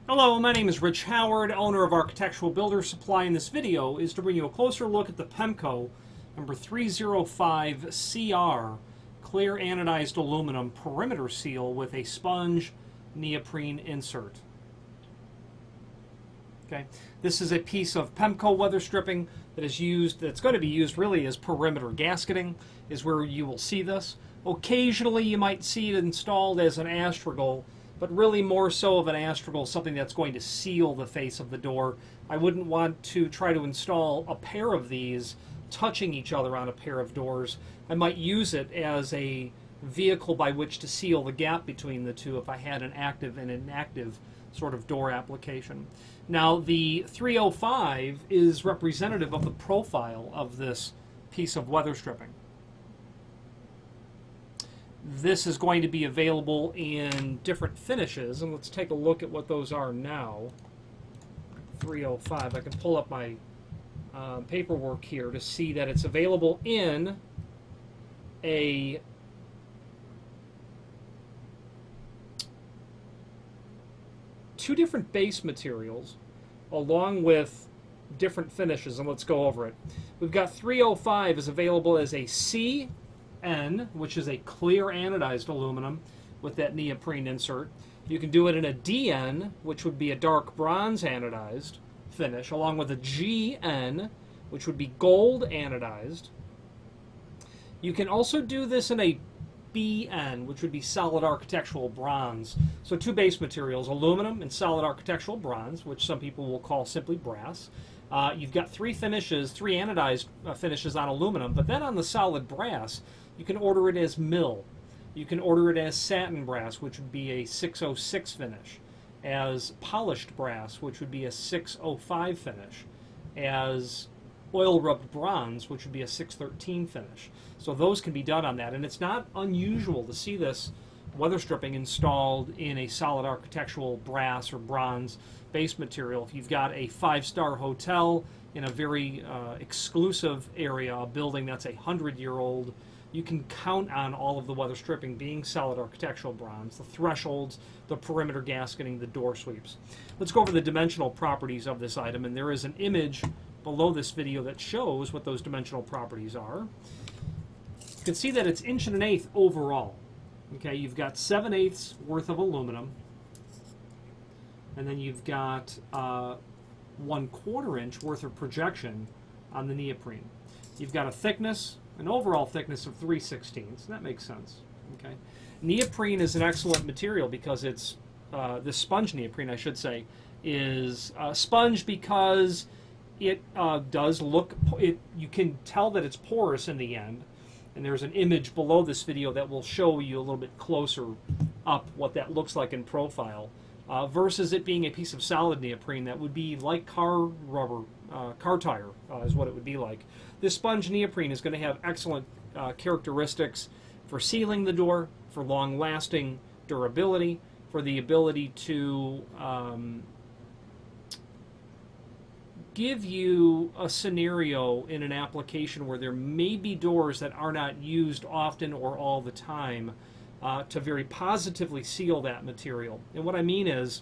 Hello, my name is Rich Howard, owner of Architectural Builder Supply, and this video is to bring you a closer look at the Pemko number 305CR clear anodized aluminum perimeter seal with a sponge neoprene insert. Okay, this is a piece of Pemko weather stripping that's going to be used really as perimeter gasketing, is where you will see this. Occasionally you might see it installed as an astragal, but really more so of an astragal, something that's going to seal the face of the door. I wouldn't want to try to install a pair of these touching each other on a pair of doors. I might use it as a vehicle by which to seal the gap between the two if I had an active and inactive sort of door application. Now, the 305 is representative of the profile of this piece of weather stripping. This is going to be available in different finishes, and let's take a look at what those are now. 305. I can pull up my paperwork here to see that it's available in a two different base materials along with different finishes, and let's go over it. We've got 305 is available as a CN, which is a clear anodized aluminum with that neoprene insert. You can do it in a DN, which would be a dark bronze anodized finish, along with a GN, which would be gold anodized. You can also do this in a BN, which would be solid architectural bronze. So two base materials, aluminum and solid architectural bronze, which some people will call simply brass. You've got three finishes, three anodized finishes on aluminum, but then on the solid brass, you can order it as mill. You can order it as satin brass, which would be a 606 finish, as polished brass, which would be a 605 finish, as oil rubbed bronze, which would be a 613 finish. So those can be done on that, and it's not unusual to see this weather stripping installed in a solid architectural brass or bronze base material. If you've got a five-star hotel in a very exclusive area, a building that's 100-year-old, you can count on all of the weather stripping being solid architectural bronze, the thresholds, the perimeter gasketing, the door sweeps. Let's go over the dimensional properties of this item, and there is an image below this video that shows what those dimensional properties are. You can see that it's 1.1 inch overall. Okay, you've got 7/8 worth of aluminum, and then you've got 1/4 inch worth of projection on the neoprene. You've got a thickness, an overall thickness of 3/16. That makes sense. Okay, neoprene is an excellent material because it's this sponge neoprene, I should say, is sponge because it does look. You can tell that it's porous in the end. And there's an image below this video that will show you a little bit closer up what that looks like in profile, versus it being a piece of solid neoprene that would be like car rubber, car tire is what it would be like. This sponge neoprene is going to have excellent characteristics for sealing the door, for long-lasting durability, for the ability to give you a scenario in an application where there may be doors that are not used often or all the time to very positively seal that material. And what I mean is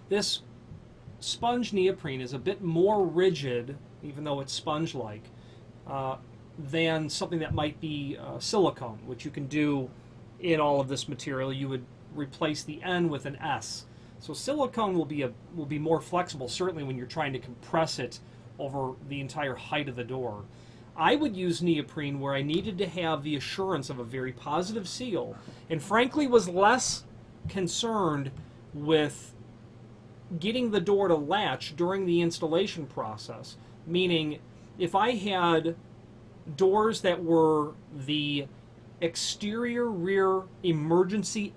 this sponge neoprene is a bit more rigid, even though it's sponge-like, than something that might be silicone, which you can do in all of this material. You would replace the N with an S. So silicone will be more flexible, certainly when you're trying to compress it over the entire height of the door. I would use neoprene where I needed to have the assurance of a very positive seal, and frankly was less concerned with getting the door to latch during the installation process. Meaning, if I had doors that were the exterior rear emergency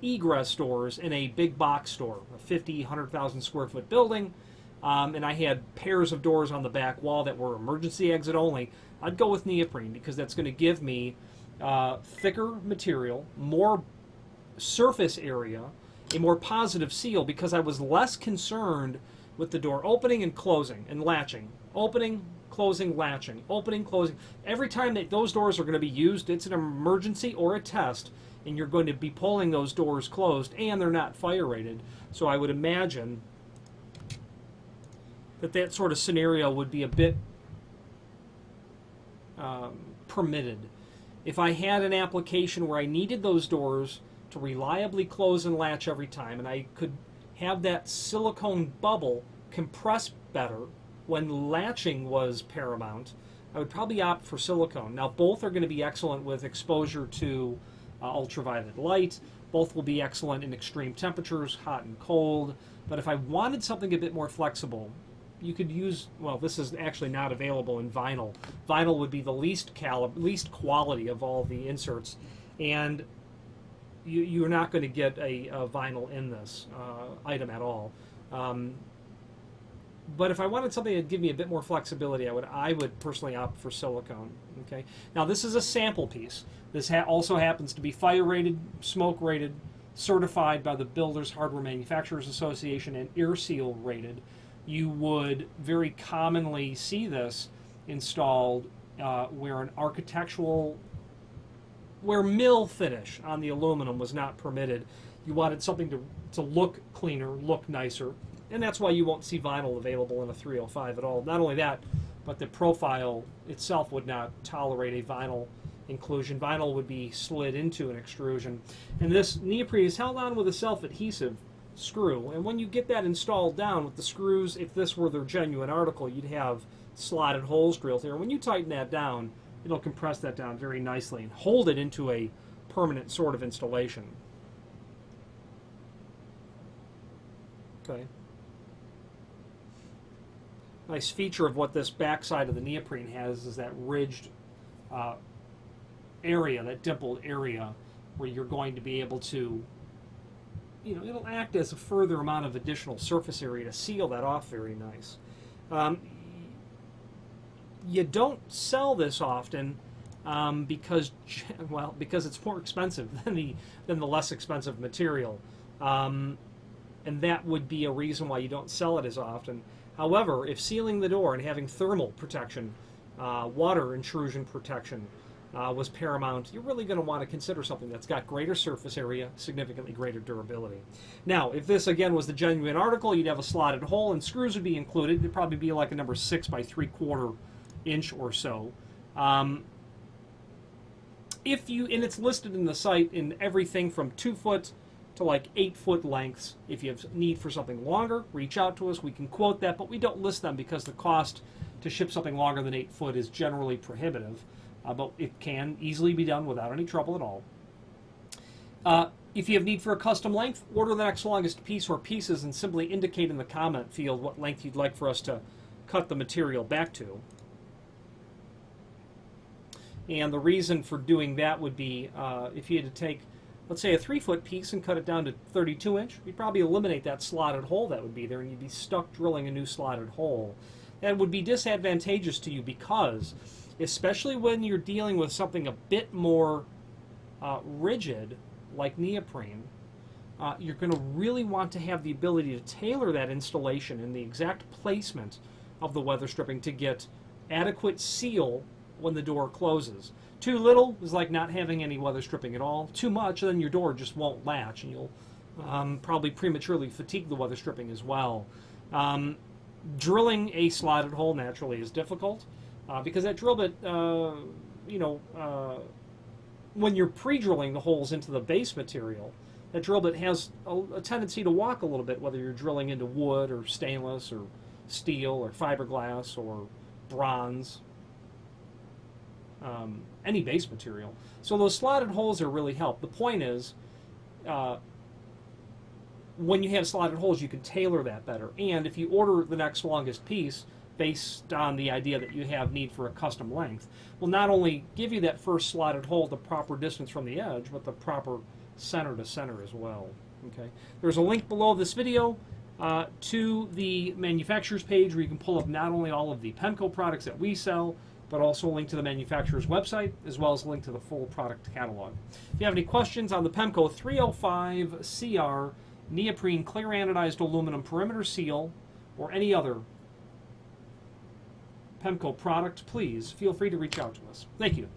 egress doors in a big box store, a 50, 100,000 square foot building, and I had pairs of doors on the back wall that were emergency exit only, I'd go with neoprene because that's going to give me thicker material, more surface area, a more positive seal, because I was less concerned with the door opening and closing and latching. Opening, closing, latching. Opening, closing. Every time that those doors are going to be used, it's an emergency or a test, and you're going to be pulling those doors closed, and they're not fire rated. So I would imagine that sort of scenario would be a bit permitted. If I had an application where I needed those doors to reliably close and latch every time, and I could have that silicone bubble compress better when latching was paramount, I would probably opt for silicone. Now, both are going to be excellent with exposure to ultraviolet light. Both will be excellent in extreme temperatures, hot and cold. But if I wanted something a bit more flexible, you could use, well, this is actually not available in vinyl. Vinyl would be the least quality of all the inserts, and you're not going to get a vinyl in this item at all. But if I wanted something that would give me a bit more flexibility, I would personally opt for silicone. Okay. Now, this is a sample piece. This also happens to be fire rated, smoke rated, certified by the Builders Hardware Manufacturers Association, and air seal rated. You would very commonly see this installed where mill finish on the aluminum was not permitted. You wanted something to look cleaner, look nicer, and that's why you won't see vinyl available in a 305 at all. Not only that, but the profile itself would not tolerate a vinyl inclusion. Vinyl would be slid into an extrusion. And this neoprene is held on with a self-adhesive screw, and when you get that installed down with the screws, if this were their genuine article, you'd have slotted holes drilled here. When you tighten that down, it'll compress that down very nicely and hold it into a permanent sort of installation. Okay. Nice feature of what this backside of the neoprene has is that ridged area, that dimpled area, where you're going to be able to, it'll act as a further amount of additional surface area to seal that off very nice. You don't sell this often because it's more expensive than the less expensive material, and that would be a reason why you don't sell it as often. However, if sealing the door and having thermal protection, water intrusion protection was paramount, you're really going to want to consider something that's got greater surface area, significantly greater durability. Now, if this again was the genuine article, you'd have a slotted hole and screws would be included. It'd probably be like a number 6 by 3/4 inch or so. And it's listed in the site in everything from 2 foot to like 8 foot lengths. If you have need for something longer, reach out to us. We can quote that, but we don't list them because the cost to ship something longer than 8 foot is generally prohibitive. But it can easily be done without any trouble at all. If you have need for a custom length, order the next longest piece or pieces and simply indicate in the comment field what length you'd like for us to cut the material back to. And the reason for doing that would be if you had to take, let's say, a 3 foot piece and cut it down to 32 inch, you'd probably eliminate that slotted hole that would be there, and you'd be stuck drilling a new slotted hole. That would be disadvantageous to you because, especially when you're dealing with something a bit more rigid, like neoprene, you're going to really want to have the ability to tailor that installation and the exact placement of the weather stripping to get adequate seal when the door closes. Too little is like not having any weather stripping at all. Too much, then your door just won't latch, and you'll probably prematurely fatigue the weather stripping as well. Drilling a slotted hole naturally is difficult. Because that drill bit, when you're pre-drilling the holes into the base material, that drill bit has a tendency to walk a little bit, whether you're drilling into wood or stainless or steel or fiberglass or bronze, any base material. So those slotted holes are really help. The point is, when you have slotted holes, you can tailor that better. And if you order the next longest piece, based on the idea that you have need for a custom length, will not only give you that first slotted hole the proper distance from the edge, but the proper center to center as well. Okay. There's a link below this video to the manufacturer's page where you can pull up not only all of the Pemko products that we sell, but also a link to the manufacturer's website, as well as a link to the full product catalog. If you have any questions on the Pemko 305 CR neoprene clear anodized aluminum perimeter seal, or any other Pemko product, please feel free to reach out to us. Thank you.